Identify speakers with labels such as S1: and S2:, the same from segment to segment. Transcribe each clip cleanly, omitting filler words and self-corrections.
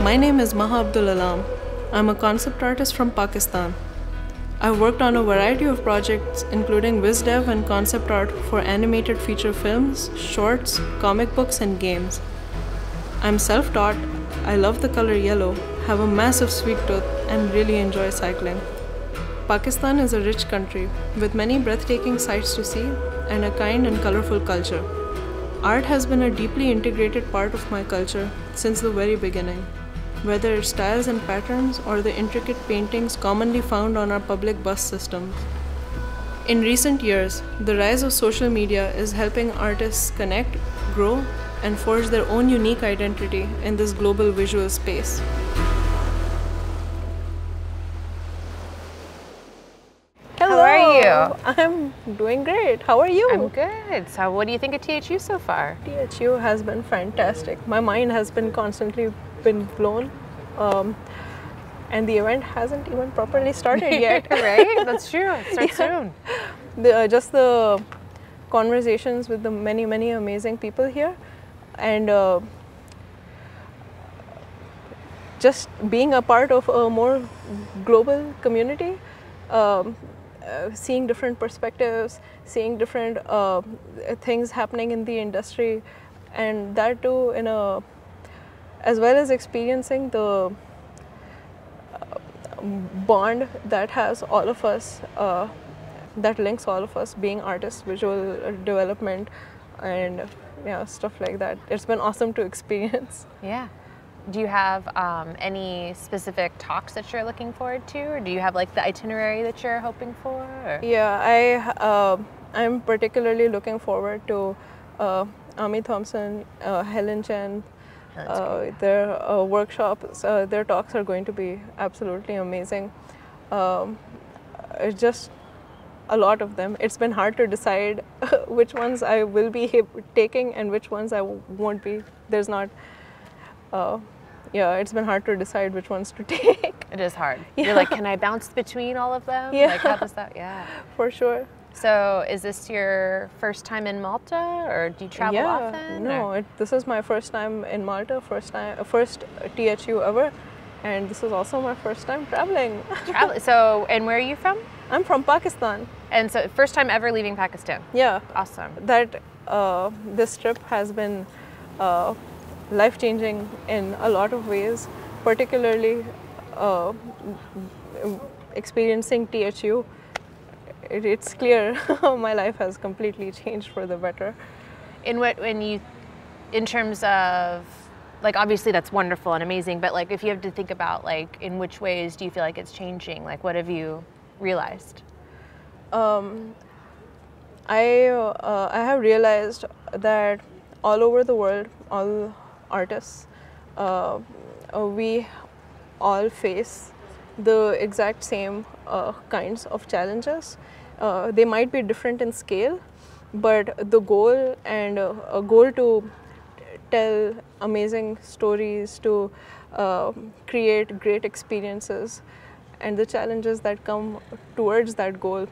S1: My name is Maha Abdul Alaam. I'm a concept artist from Pakistan. I've worked on a variety of projects including viz dev and concept art for animated feature films, shorts, comic books and games. I'm self-taught, I love the color yellow, have a massive sweet tooth and really enjoy cycling. Pakistan is a rich country with many breathtaking sights to see and a kind and colorful culture. Art has been a deeply integrated part of my culture since the very beginning, whether it's styles and patterns or the intricate paintings commonly found on our public bus systems. In recent years, the rise of social media is helping artists connect, grow, and forge their own unique identity in this global visual space.
S2: Hello. How are you?
S1: I'm doing great. How are you?
S2: I'm good. So what do you think of THU so far?
S1: THU has been fantastic. My mind has been constantly blown. And the event hasn't even properly started yet.
S2: Right? That's true. It starts soon.
S1: Just the conversations with the many amazing people here, and just being a part of a more global community, seeing different perspectives, seeing different things happening in the industry, and that too in a, as well as experiencing the bond that has all of us, that links all of us being artists, visual development, and yeah, stuff like that. It's been awesome to experience.
S2: Yeah. Do you have any specific talks that you're looking forward to, or do you have like the itinerary that you're hoping for? Or?
S1: Yeah, I'm particularly looking forward to Ami Thompson, Helen Chen. Their workshops, their talks are going to be absolutely amazing. It's just a lot of them. It's been hard to decide which ones I will be taking and which ones I won't be. There's not, yeah, it's been hard to decide which ones to take.
S2: It is hard.
S1: Yeah.
S2: You're like, can I bounce between all of them?
S1: Yeah.
S2: Like, how does that, yeah.
S1: For sure.
S2: So is this your first time in Malta, or do you travel often?
S1: No, this is my first time in Malta, first THU ever, and this is also my first time traveling.
S2: So, and where are you from?
S1: I'm from Pakistan.
S2: And so, first time ever leaving Pakistan?
S1: Yeah.
S2: Awesome.
S1: That this trip has been life-changing in a lot of ways, particularly experiencing THU. It's clear my life has completely changed for the better.
S2: In terms of, like, obviously that's wonderful and amazing, but like if you have to think about like in which ways do you feel like it's changing? Like what have you realized?
S1: I have realized that all over the world, all artists, we all face the exact same kinds of challenges. They might be different in scale, but the goal and a goal to tell amazing stories, to create great experiences, and the challenges that come towards that goal,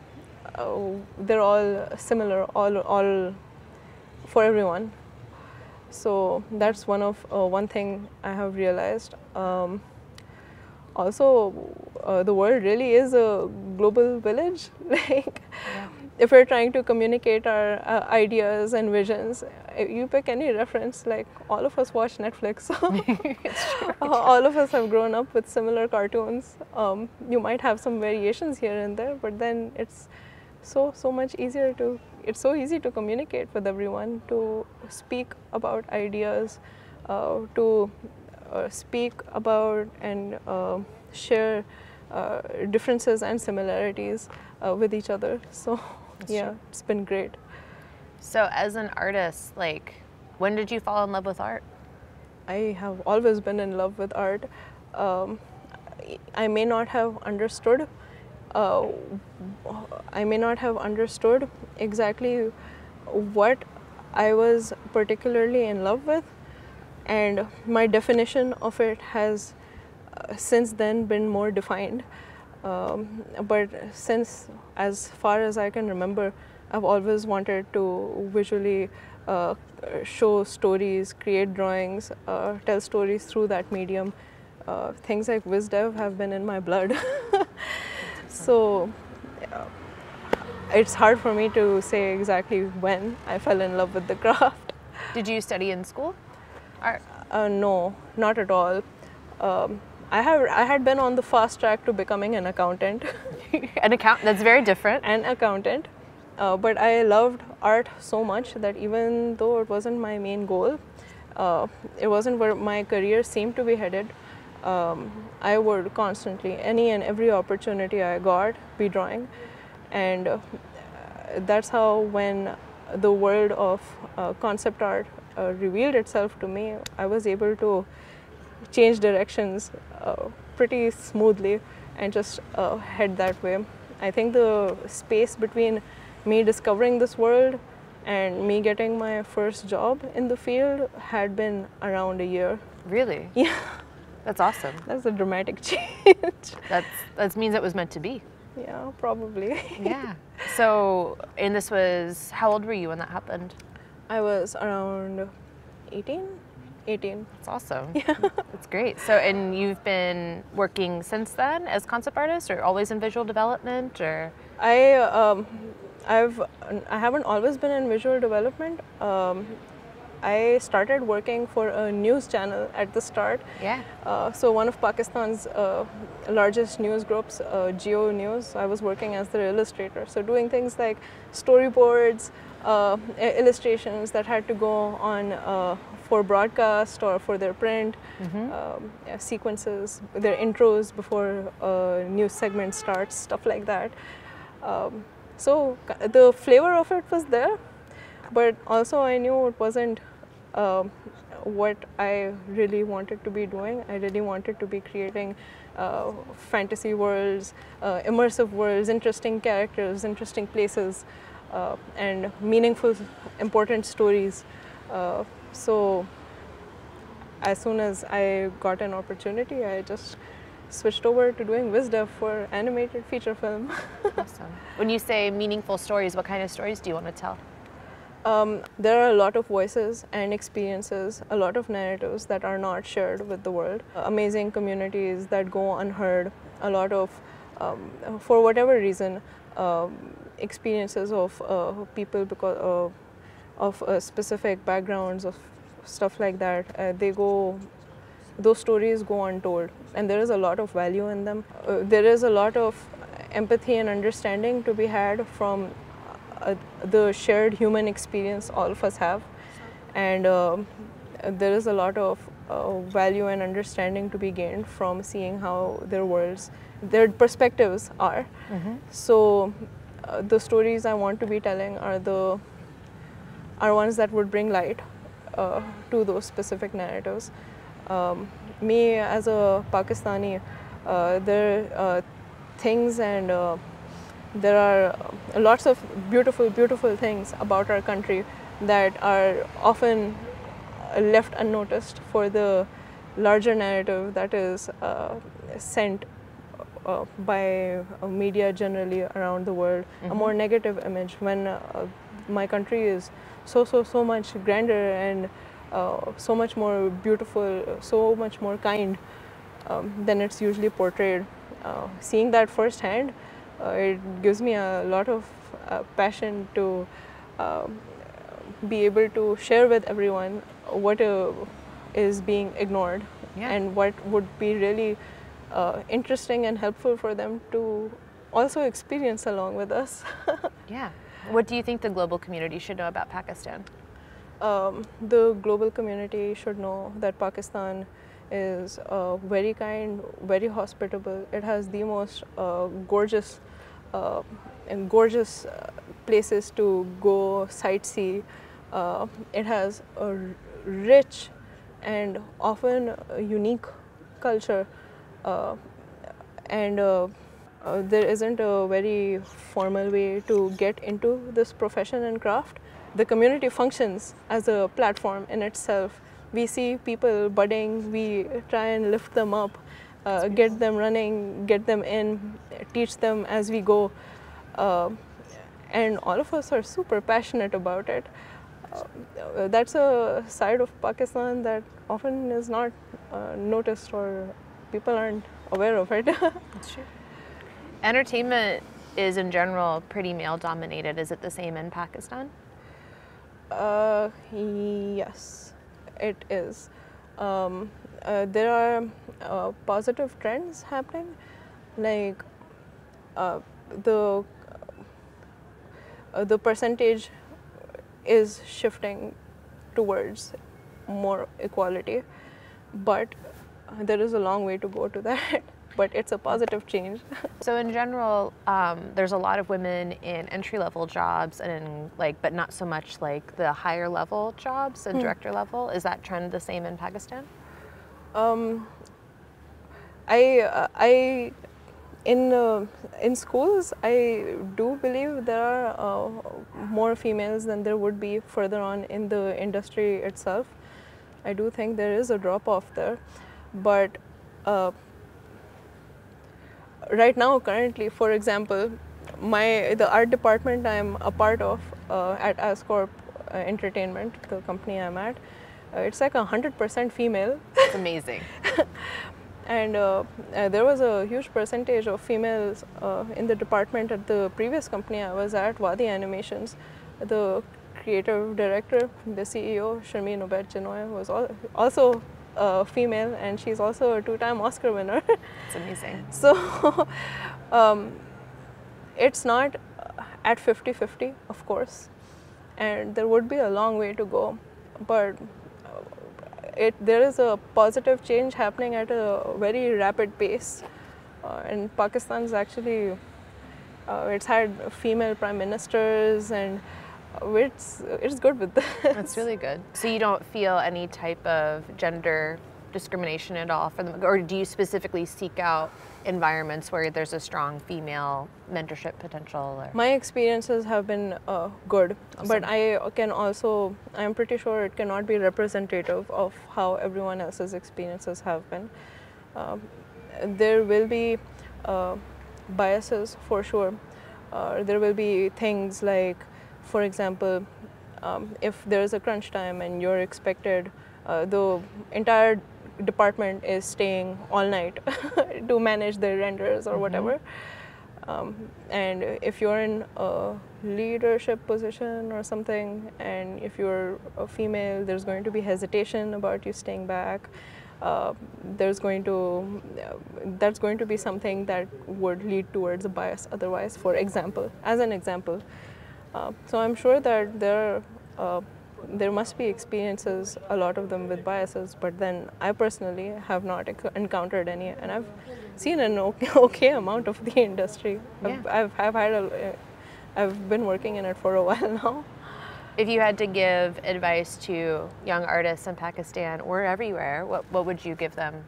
S1: they're all similar, all for everyone. So that's one thing I have realized. Also, the world really is a global village. Like, yeah. If we're trying to communicate our ideas and visions, you pick any reference, like all of us watch Netflix.
S2: It's true.
S1: All of us have grown up with similar cartoons. You might have some variations here and there, but then it's so much easier to, it's so easy to communicate with everyone, to speak about ideas, to speak about and share differences and similarities with each other. So that's yeah, true. It's been great.
S2: So as an artist, like, when did you fall in love with art?
S1: I have always been in love with art. I may not have understood exactly what I was particularly in love with, and my definition of it has since then been more defined. But since, as far as I can remember, I've always wanted to visually show stories, create drawings, tell stories through that medium, things like WizDev have been in my blood. So it's hard for me to say exactly when I fell in love with the craft.
S2: Did you study in school? Art?
S1: No, not at all. I had been on the fast track to becoming an accountant.
S2: That's very different.
S1: An accountant. But I loved art so much that even though it wasn't my main goal, it wasn't where my career seemed to be headed, I would constantly, any and every opportunity I got, be drawing. And that's how, when the world of concept art revealed itself to me, I was able to change directions pretty smoothly and just head that way. I think the space between me discovering this world and me getting my first job in the field had been around a year.
S2: Really?
S1: Yeah.
S2: That's awesome.
S1: That's a dramatic change.
S2: That means it was meant to be.
S1: Yeah, probably.
S2: Yeah. So, and this was, how old were you when that happened?
S1: I was around 18.
S2: That's awesome.
S1: Yeah.
S2: That's great. So, and you've been working since then as concept artist, or always in visual development, or?
S1: I haven't always been in visual development. I started working for a news channel at the start.
S2: Yeah.
S1: So one of Pakistan's largest news groups, Geo News, I was working as their illustrator. So doing things like storyboards, illustrations that had to go on for broadcast or for their print, sequences, their intros before a news segment starts, stuff like that. So the flavor of it was there, but also I knew it wasn't what I really wanted to be doing. I really wanted to be creating fantasy worlds, immersive worlds, interesting characters, interesting places, and meaningful, important stories. So as soon as I got an opportunity, I just switched over to doing WizDev for animated feature film.
S2: Awesome. When you say meaningful stories, what kind of stories do you want to tell?
S1: There are a lot of voices and experiences, a lot of narratives that are not shared with the world. Amazing communities that go unheard, a lot of, for whatever reason, experiences of people because of specific backgrounds, of stuff like that. Those stories go untold, and there is a lot of value in them. There is a lot of empathy and understanding to be had from the shared human experience all of us have, and there is a lot of value and understanding to be gained from seeing how their worlds, their perspectives are. So the stories I want to be telling are ones that would bring light to those specific narratives. Me as a Pakistani, there are things and there are lots of beautiful things about our country that are often left unnoticed for the larger narrative that is sent by media generally around the world. A more negative image, when my country is so much grander and so much more beautiful, so much more kind than it's usually portrayed. Seeing that firsthand, it gives me a lot of passion to be able to share with everyone what is being ignored, and what would be really interesting and helpful for them to also experience along with us.
S2: Yeah. What do you think the global community should know about Pakistan?
S1: The global community should know that Pakistan is very kind, very hospitable. It has the most gorgeous places to go sightsee. It has a rich and often unique culture, and there isn't a very formal way to get into this profession and craft. The community functions as a platform in itself. We see people budding, we try and lift them up, get them running, get them in, teach them as we go. And all of us are super passionate about it. That's a side of Pakistan that often is not noticed or people aren't aware of it.
S2: That's true. Entertainment is in general pretty male dominated. Is it the same in Pakistan?
S1: Yes, it is. There are positive trends happening, like the percentage is shifting towards more equality, but there is a long way to go to that. But it's a positive change.
S2: So in general, there's a lot of women in entry-level jobs and in but not so much like the higher level jobs and director level. Is that trend the same in Pakistan?
S1: In schools, I do believe there are more females than there would be further on in the industry itself. I do think there is a drop-off there, but right now, currently, for example, the art department I'm a part of at Ascorp Entertainment, the company I'm at, it's like 100% female.
S2: It's amazing.
S1: And there was a huge percentage of females in the department at the previous company I was at, Wadi Animations. The creative director, the CEO, Sharmeen Obaid-Chinoy, was also female, and she's also a 2-time Oscar winner.
S2: It's amazing.
S1: So it's not at 50-50, of course, and there would be a long way to go, but there is a positive change happening at a very rapid pace. And Pakistan's actually, it's had female prime ministers, and it's good with that.
S2: That's really good. So you don't feel any type of gender discrimination at all for them, or do you specifically seek out environments where there's a strong female mentorship potential? Or?
S1: My experiences have been good,
S2: Awesome.
S1: But I'm pretty sure it cannot be representative of how everyone else's experiences have been. There will be biases for sure. There will be things like, for example, if there is a crunch time and you're expected, the entire department is staying all night to manage the renders or whatever. And if you're in a leadership position or something, and if you're a female, there's going to be hesitation about you staying back. That's going to be something that would lead towards a bias otherwise, for example, as an example. So I'm sure that there must be experiences, a lot of them with biases, but then I personally have not encountered any, and I've seen an okay amount of the industry.
S2: Yeah.
S1: I've been working in it for a while now.
S2: If you had to give advice to young artists in Pakistan or everywhere, what would you give them?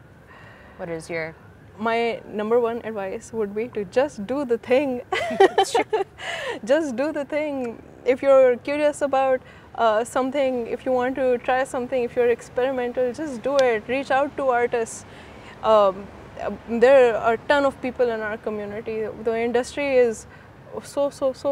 S2: What is your...
S1: My number one advice would be to just do the thing. Just do the thing. If you're curious about something, if you want to try something, if you're experimental, just do it. Reach out to artists. There are a ton of people in our community. The industry is so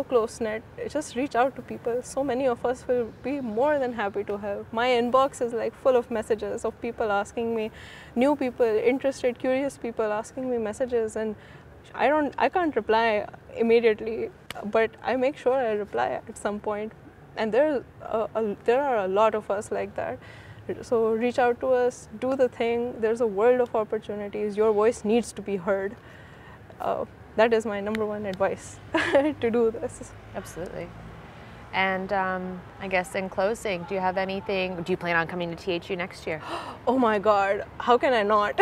S1: close-knit. Just reach out to people. So many of us will be more than happy to help. My inbox is like full of messages of people asking me, new people, interested, curious people asking me messages, and I can't reply immediately, but I make sure I reply at some point. And there are a lot of us like that. So reach out to us, do the thing. There's a world of opportunities. Your voice needs to be heard. That is my number one advice, to do this.
S2: Absolutely. And I guess in closing, do you plan on coming to THU next year?
S1: Oh my God, how can I not?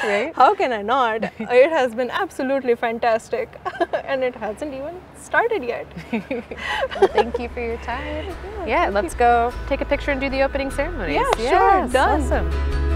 S2: Right?
S1: How can I not? It has been absolutely fantastic, and it hasn't even started yet.
S2: Well, thank you for your time. Yeah, let's go take a picture and do the opening ceremonies.
S1: Yeah, sure, done.
S2: Awesome.